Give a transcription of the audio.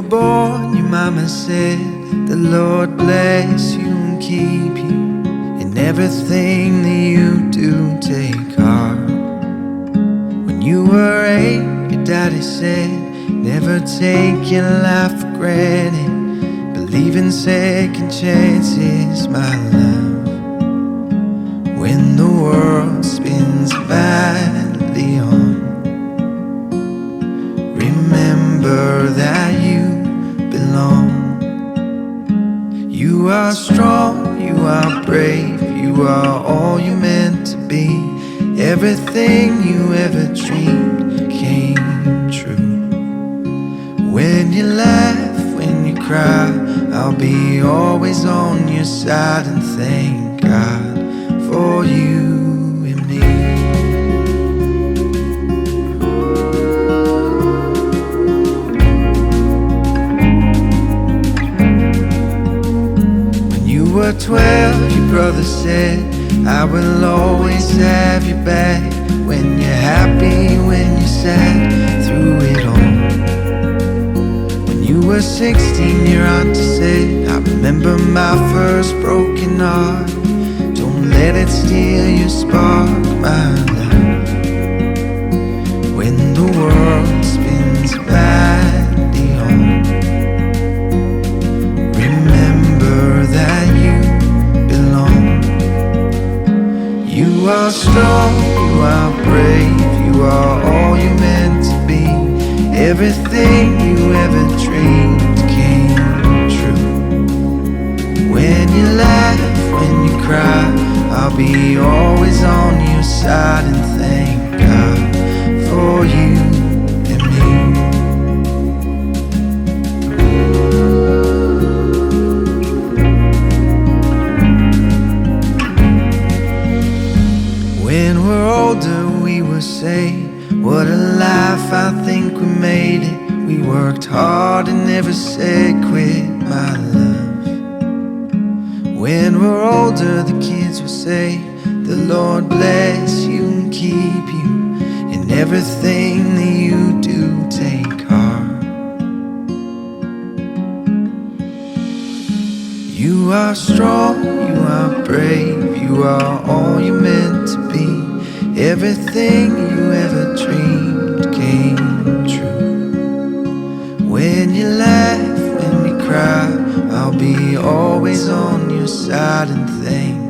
born, your mama said, the Lord bless you and keep you. In everything that you do, take heart. When you were 8, your daddy said, never take your life for granted. Believe in second chances, my love. When the world spins madly on, remember that you belong. You are strong, you are brave, you are all you're meant to be. Everything you ever dreamed came true. When you laugh, when you cry, I'll be always on your side. And thank God for you and me. When you were 12, your brother said, I will always have your back. When you're happy, when you're sad, through it all. When you were 16, your auntie said, I remember my first broken heart. Don't let it steal your spark, my love. When the world spins madly on, remember that you belong. You are strong, you are brave, you are all you're meant to be. Everything you ever dreamed came true. When you laugh, when you cry, I'll be always on your side. And thank God for you and me. When we're older, we will say, what a life, I think we made it. We worked hard and never said quit, my love. When we're older, the kids will say, the Lord bless you and keep you. In everything that you do, take heart. You are strong, you are brave, you are all you're meant to be. Everything you ever dreamed came true. When you laugh, when you cry, I'll be always on your side. And thank